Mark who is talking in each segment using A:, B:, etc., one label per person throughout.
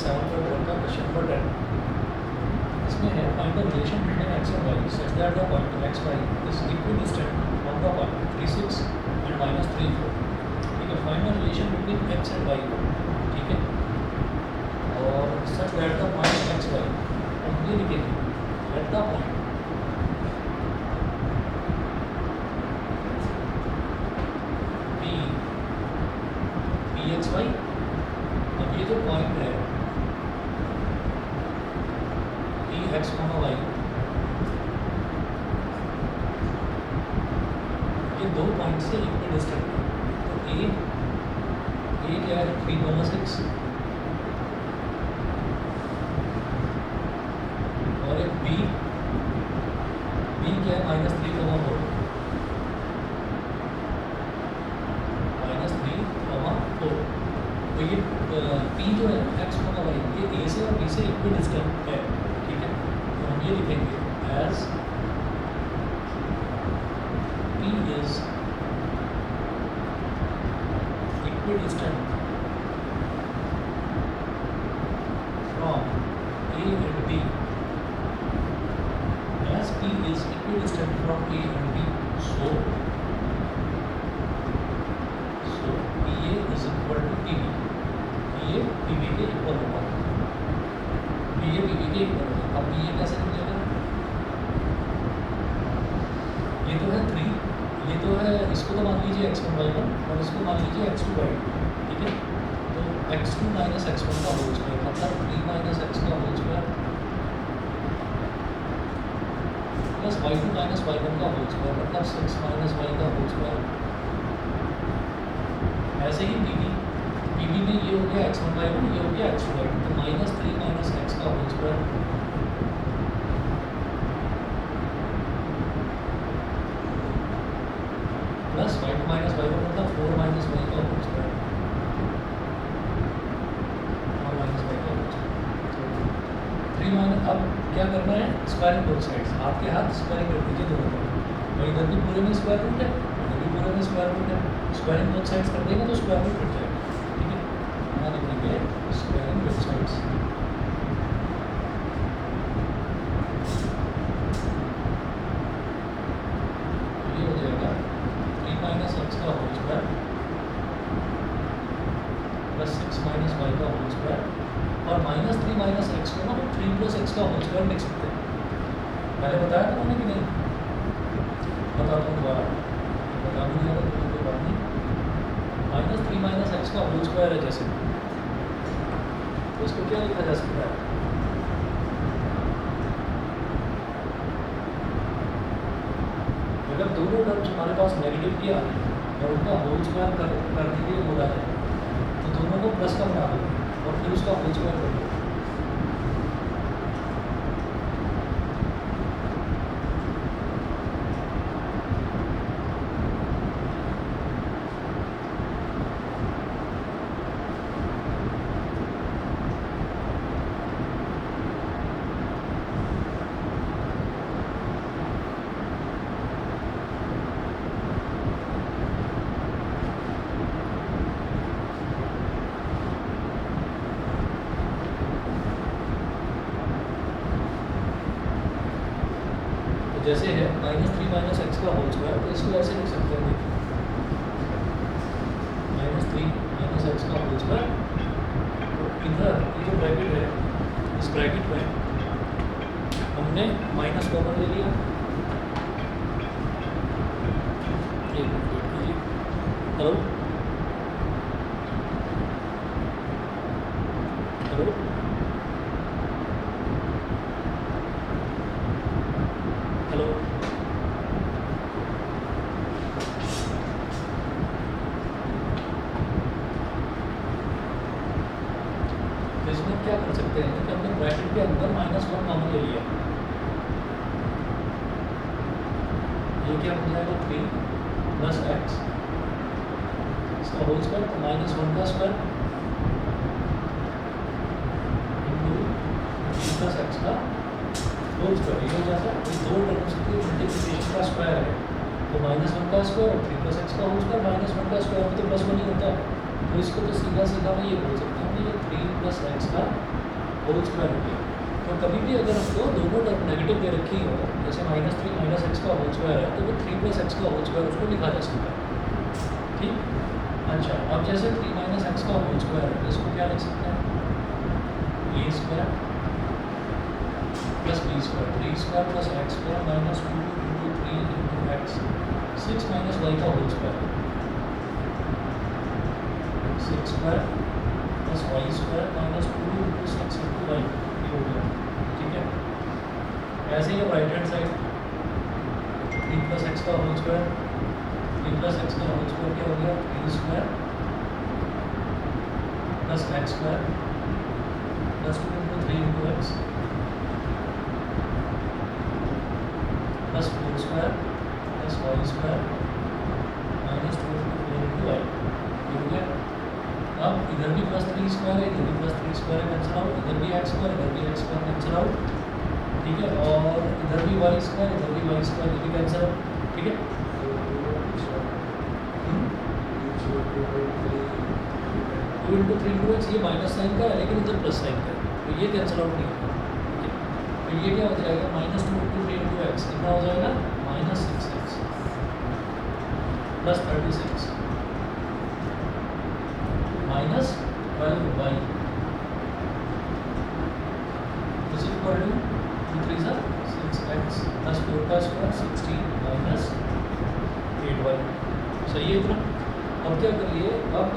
A: 7 पर ड्रॉ का question number 10 इसमें है find the relation between x and y such that the point x y is equidistant from the point 3 6 and -3 4 ठीक है। Find the relation between x and y ठीक है, और such that the point x y हम ये लिखेंगे at the point p x y। अब ये जो पॉइंट है x, y, ये दो पॉइंट से इक्विडिस्टेंट है। तो ए क्या है 3,6 और एक बी क्या है -3,4 -3,4। तो ये पी जो है x, y ये ए से और बी से इक्विडिस्टेंट है, ठीक है। तो हम ये लिखेंगे as P is equidistant from A and B, as P is equidistant from A and B, so PA is equal to PB, PA PB के इक्वल होगा, PA PB के इक्वल होगा। अब PA कैसे निकलेगा, ये तो है 3, ये तो है, इसको तो मान लीजिए x1 y1 और इसको मान लीजिए x2 y2, ठीक है। तो x2 माइनस x1 का होल स्क्वायर मतलब 3 माइनस x का whole square plus y2 minus y1 का होल स्क्वायर मतलब 6 माइनस y का होल स्क्वायर। ऐसे ही पीबी में ये हो गया x1 y1, ये हो गया x2 y2, तो -3 माइनस x का whole square plus y2 minus y1 मतलब 4 माइनस y का होल स्क्वायर, 4 माइनस y का होल स्क्वायर। 3 माइनस, अब क्या करना है, स्क्वायरिंग बोथ साइड्स, हाथ के हाथ स्क्वायरिंग कर दीजिए दोनों को। और इधर भी पूरे में स्क्वायर रूट है, इधर भी पूरे में स्क्वायर रूट है, स्क्वायरिंग बोथ साइड्स कर देंगे तो स्क्वायर रूट कट जाएगा, ठीक है। यहाँ लिखेंगे स्क्वायरिंग बोथ साइड्स, ये हो जाएगा 3 माइनस x का whole square plus 6 minus y का होल स्क्वायर, और -3 माइनस x को ना 3 प्लस x का होल स्क्वायर लिख सकते हैं। पहले बताया था मैंने कि नहीं, बताता हूँ दोबारा, बता भी दिया था तो कोई बात नहीं। -3 माइनस x का होल स्क्वायर है जैसे, तो इसको क्या लिखा जा सकता है, अगर दोनों टर्म्स हमारे पास नेगेटिव की आ रही है और उनका होल स्क्वायर करने के लिए बोला है तो दोनों को प्लस का बना दो और फिर उसका होल स्क्वायर कर दो। जैसे है -3 माइनस x का होल स्क्वायर, तो इसको ऐसे लिख सकते हैं, -3 माइनस x का होल स्क्वायर। तो इधर ये जो ब्रैकेट है, इस ब्रैकेट में हमने माइनस कॉमन ले लिया, एक मिनट वेट कीजिए, हेलो हेलो हेलो, तो इसमें क्या कर सकते हैं कि हमने ब्रैकेट के अंदर -1 कॉमन ले लिया, ये क्या हो जाएगा 3 प्लस x इसका होल स्क्वायर, तो -1 का स्क्वायर इंटू 3 प्लस x का होल स्क्वायर, ये हो जाता है। तो दो टर्म्स की मल्टीप्लिकेशन का स्क्वायर है, तो -1 का स्क्वायर और 3 प्लस x का होल स्क्वायर, -1 का स्क्वायर में तो +1 ही होता है, तो तो इसको तो सीधा सीधा मैं ये बोल सकता हूँ कि ये 3 प्लस एक्स का होल स्क्वायर हो गया। तो कभी भी अगर हमको दोनों टर्म नेगेटिव दे रखी हो, जैसे -3 माइनस एक्स का होल स्क्वायर है, तो वो 3 प्लस एक्स का होल स्क्वायर उसको लिखा जा सकता है। ठीक, अच्छा अब जैसे 3 माइनस एक्स का होल स्क्वायर है, तो इसको क्या लिख सकते हैं, a square plus b square, 3 square plus x square minus 2 into 3 into x, 6 minus y का whole square, 6 square plus y square minus 2 into 6 into y, ये हो गया। ठीक है, ऐसे ही अब right hand side 3 plus x का होल स्क्वायर, 3 प्लस एक्स का होल स्क्वायर क्या हो गया, 3 square plus x square plus 2 into 3 into x plus 4 square plus y square minus 2 into 4 into y, ये हो गया। अब इधर भी प्लस 3 स्क्वायर है, इधर भी प्लस 3 स्क्वायर है, कैंसिल आउट, इधर भी एक्स स्क्वायर, इधर भी एक्स स्क्वायर, कैंसिल आउट। ठीक है, और इधर भी वाई स्क्वायर, इधर भी वाई स्क्वायर, ये भी कैंसिल आउट। ठीक है, 2 इंटू 3 इंटू एक्स, ये माइनस साइन का है लेकिन इधर प्लस साइन का है, तो ये कैंसिल आउट नहीं होगा। ठीक है, तो ये क्या हो जाएगा, माइनस 2 इंटू 3 इंटू एक्स कितना हो जाएगा, minus 6x plus 36 minus 12y is equal to 2 3 सा 6x प्लस 4 का स्क्वायर 16 माइनस 8y। सही है इतना। अब क्या करिए, अब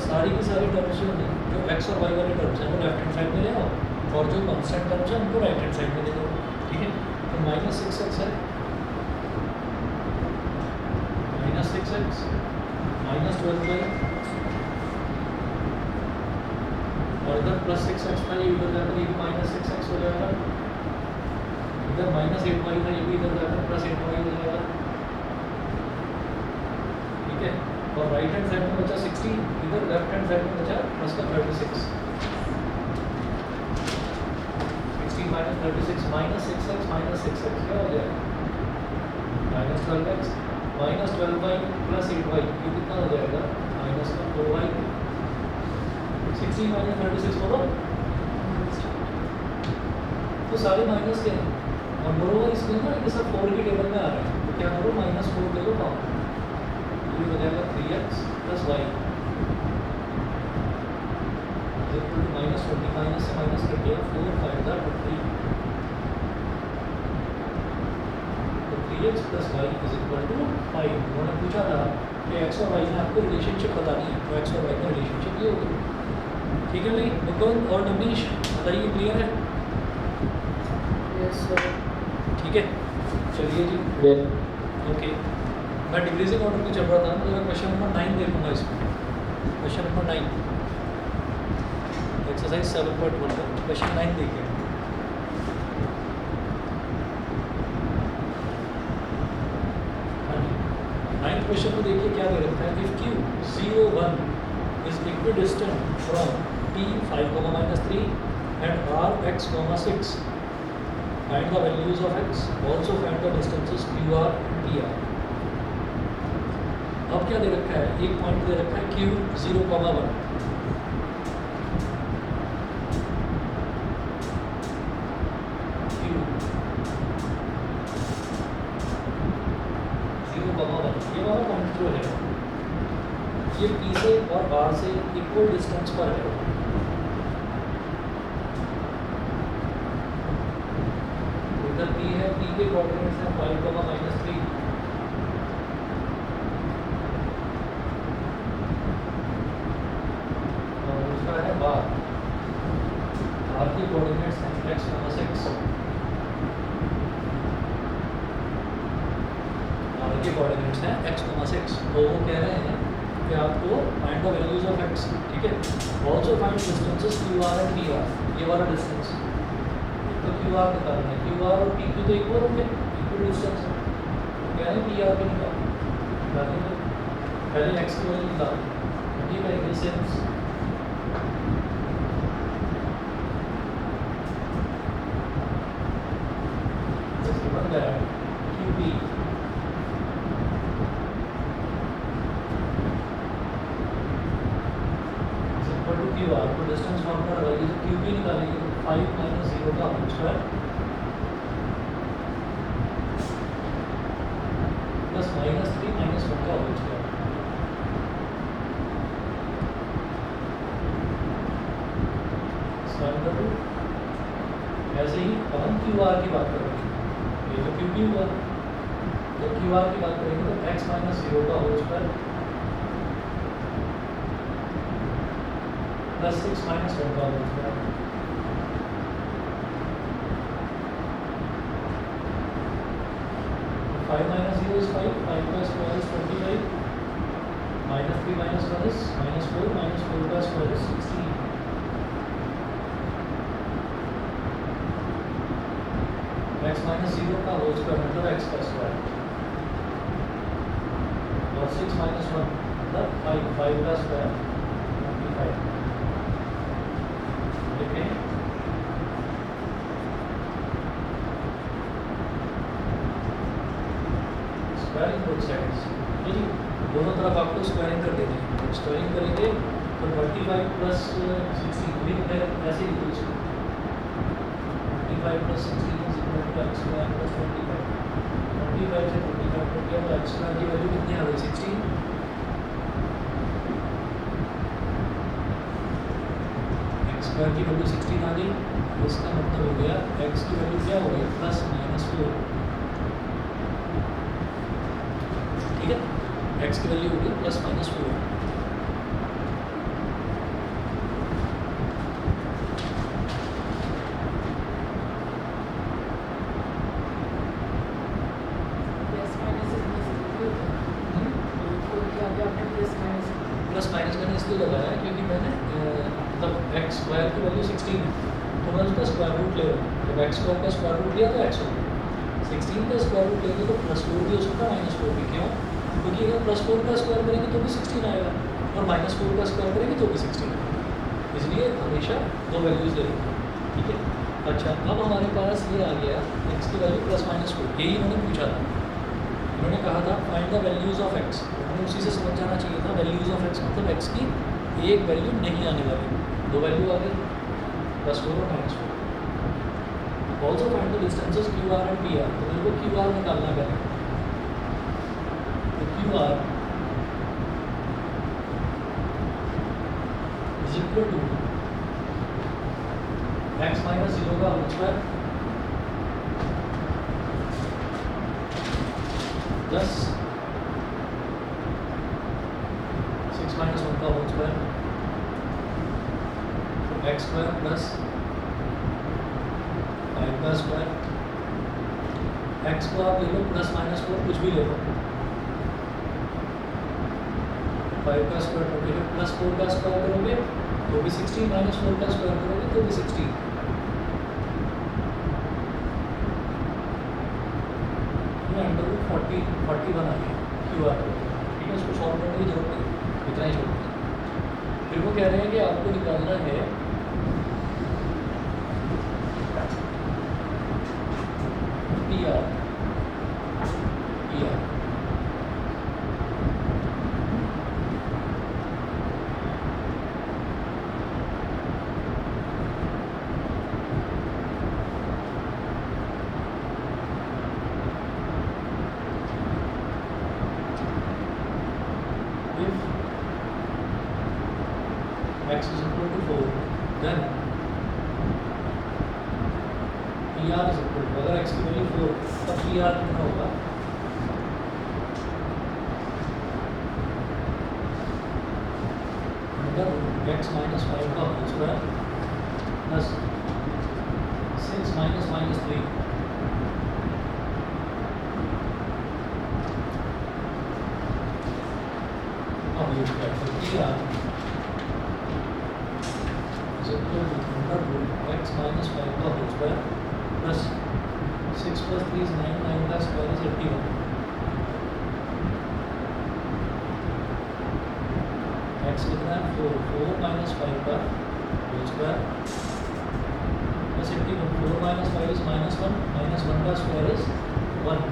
A: सारी की सारी टर्म्स जो x और y वाले टर्म्स हैं वो लेफ्ट हैंड साइड में ले आओ और जो कांस्टेंट टर्म्स हैं उनको राइट हैंड साइड में ले दो। ठीक है, तो माइनस 6x है, माइनस 6x माइनस 12y और इधर प्लस 6x था, ये इधर जाकर ये भी माइनस 6x हो जाएगा, इधर माइनस 8y था, ये भी इधर जाकर प्लस 8y हो जाएगा। ठीक है, और राइट हैंड साइड में बचा 16, इधर लेफ्ट हैंड साइड में बचा प्लस का 36, 16 माइनस 36 माइनस 6x क्या हो जाएगा, minus 12x minus 12y plus 8y, ये कितना हो जाएगा, माइनस का 4y। 16 माइनस 36 बोलो, तो सारे माइनस के हैं और बरोबर इसमें ना ये सब 4 की टेबल में आ रहे हैं, तो क्या करो -4 ले लो पाओ, ये हो जाएगा 3x plus y minus 20, minus से माइनस कट गया 4 5 था 20, तो 3x plus y is equal to 5। उन्होंने पूछा था कि x और y में आपको रिलेशनशिप बतानी है, तो x और y का रिलेशनशिप ये होगी। ठीक है भाई, मुकुंद और नवनीश बताइए, क्लियर है?
B: Yes sir.
A: ठीक है, चलिए जी, ओके। मैं डिक्रीजिंग ऑर्डर में चल रहा था, तो मैं क्वेश्चन नंबर 9 देखूंगा इसमें। क्वेश्चन नंबर 9 एक्सरसाइज 7.1 का क्वेश्चन 9 देखिए। हाँ जी, 9th क्वेश्चन को देखिए क्या दे रखा है, if Q 0 1 is equidistant from T 5, -3 and R x, 6, find the values of x, also find the distances QR and PR। अब क्या दे रखा है, एक पॉइंट दे रखा है Q 0, 1, Q 0, 1, ये वाला पॉइंट जो है ये P से और R से इक्वल डिस्टेंस पर है। इधर P है, P के कोऑर्डिनेट्स हैं 5, -3 और दूसरा है बार, R के कोऑर्डिनेट्स हैं x, 6, R के कोऑर्डिनेट्स हैं x, 6। तो वो कह रहे हैं कि आपको find the values of x। ठीक है, also find distances QR and PR, ये वाला डिस्टेंस तो QR निकालना है, QR और PQ तो इक्वल होंगे, इक्वल डिस्टेंस है, क्या है PR भी निकालेंगे, पहले x की वैल्यू निकाल। ठीक है, डिस्टेंस बन गया QP equal to Q R, तो डिस्टेंस फॉर्मूला लगाइए, तो क्यू पी निकालेंगे तो 5 माइनस 0 का whole square plus minus 3 minus 1 का होल स्क्वायर। ऐसे ही अब हम क्यू आर की बात करेंगे, ये तो क्यू पी हुआ, तो क्यू आर की बात करेंगे तो x माइनस 0 का होल स्क्वायर प्लस 6 माइनस 1 का whole square. Five minus 0 is 5, 5 का square is 25, minus 3 minus 1 is minus 4 का स्क्वायर इज 16। x माइनस 0 का होल स्क्वायर मतलब x का स्क्वायर और 6 माइनस 1 मतलब 5 का स्क्वायर 25। देखें स्क्वायरिंग बोथ साइड्स, ठीक है, दोनों तरफ आपको स्क्वायरिंग कर देनी है। स्क्वायरिंग करेंगे तो 25 प्लस 16 ऐसे ही कुछ 25 प्लस 16 x स्क्वायर प्लस 25 से 25 को किया तो x स्क्वायर की वैल्यू कितनी आ गई 16। x स्क्वायर की वैल्यू 16 आ गई, तो इसका मतलब हो गया x की वैल्यू क्या हो गई प्लस माइनस 4, ठीक है, x की वैल्यू हो गई प्लस माइनस 4। प्लस माइनस मैंने इसलिए लगाया क्योंकि मैंने मतलब एक्स स्क्वायर की वैल्यू 16 है, तो मैं उसका स्क्वायर रूट ले रहा हूँ। जब एक्स स्क्वायर का स्क्वायर रूट लिया तो एक्स हो गया, 16 का स्क्वायर रूट लेंगे तो प्लस 4 भी हो सकता है माइनस 4 भी। क्यों? क्योंकि अगर प्लस 4 का स्क्वायर करेंगे तो भी 16 आएगा और माइनस 4 का स्क्वायर करेंगे तो भी 16 आएगा, इसलिए हमेशा दो वैल्यूज़ ले लेंगे, ठीक है। अच्छा, अब हमारे पास ये आ गया एक्स की वैल्यू प्लस माइनस 4, यही इन्होंने पूछा था। उन्होंने कहा था find the values of x, हमें उसी से समझ जाना चाहिए था वैल्यूज़ ऑफ एक्स मतलब एक्स की एक वैल्यू नहीं आने वाली, दो वैल्यू आ गई प्लस 4 और minus 4। Also find the distances Q R and P R, तो मेरे को क्यू आर निकालना पड़ेगा, तो Q R is equal to x minus 0 का होल स्क्वायर प्लस 6 माइनस 1 का होल स्क्वायर, तो एक्स स्क्वायर प्लस 5 का स्क्वायर। एक्स को आप ले लो प्लस माइनस 4 कुछ भी ले लो, 5 का स्क्वायर 25 प्लस 4 का स्क्वायर करोगे तो भी 16, माइनस 4 का स्क्वायर करोगे तो भी 16। अंडर रूट 41 आ गया क्यू आर, ठीक है, उसको सॉल्व करने की जरूरत नहीं, इतना ही छोड़। फिर वो कह रहे हैं कि आपको निकालना है P R, x is equal to 4, then PR is equal to, अगर x की वैल्यू 4 तब PR कितना होगा, मतलब x माइनस 5 का whole square plus 6 minus minus 3, अब ये क्या है PR x माइनस 5 का whole square plus 6 plus 3 is 9, 9 का स्क्वायर इज 81, x कितना है 4, 4 माइनस 5 का whole square plus 81, 4 minus 5 is minus 1, minus 1 का स्क्वायर इज 1।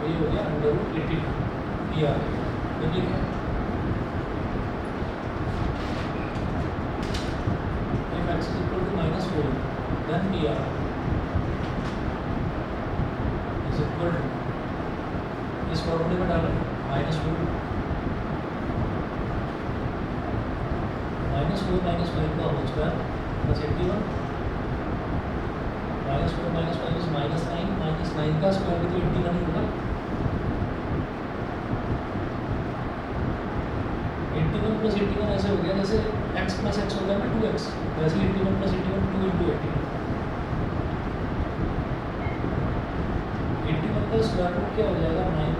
A: तो ये हो गया √82 ये आ गया। तो लिखें if x is equal to -4 then PR is equal to इस फॉर्मूले में डालें -4 -4 -5 का होल स्क्वायर प्लस 81 -4 -5 इज -9 का स्क्वायर भी तो 81 ही होगा। 81 प्लस 81 ऐसे हो गया जैसे x प्लस x होगा ना 2x, वैसे 81 प्लस 81 2 इंटू 81 का स्क्वायर रूट क्या हो जाएगा 9।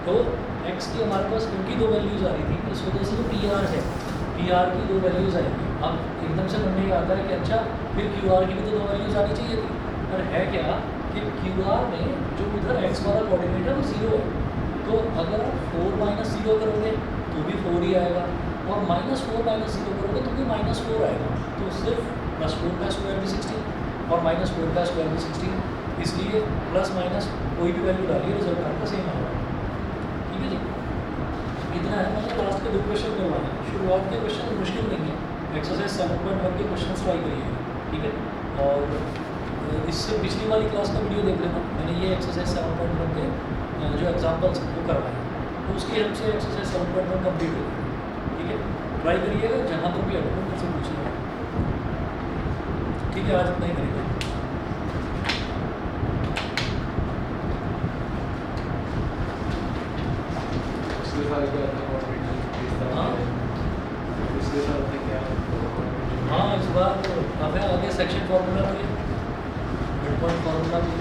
A: तो x की हमारे पास क्योंकि दो वैल्यूज आ रही थी इस वजह से जो PR है PR की दो वैल्यूज आएंगी। अब एकदम से बनने का आता है कि अच्छा फिर QR की भी तो दो वैल्यूज आनी चाहिए थी, पर है क्या कि QR में जो उधर x वाला कोऑर्डिनेट है वो 0 है। तो अगर आप 4 - 0 करोगे तो भी 4 ही आएगा और -4 - 0 करोगे तो भी -4 आएगा। तो सिर्फ +4 का स्क्वायर भी 16 और -4 का स्क्वायर भी 16, इसलिए प्लस माइनस कोई भी वैल्यू डालिए रिजल्ट आपका सेम आएगा। ठीक है जी, इतना है। मैंने लास्ट के 2 क्वेश्चन करवाने हैं। शुरुआत के क्वेश्चन मुश्किल नहीं है, एक्सरसाइज 7.1 के क्वेश्चन ट्राई करिए। ठीक है, और इससे पिछली वाली क्लास का वीडियो देख लेना, मैंने ये एक्सरसाइज 7.1 के जो एग्जाम्पल्स वो करवाए हैं, तो उसकी हेल्प से एक्सरसाइज 7.1 कम्प्लीट हो गई। ठीक है, ट्राई करिएगा, जहाँ पर भी अटको मुझसे पूछिएगा। ठीक है, आज इतना ही करेंगे। हाँ, इस बार तो हमें आगे सेक्शन फार्मूला भी मिड पॉइंट फार्मूला भी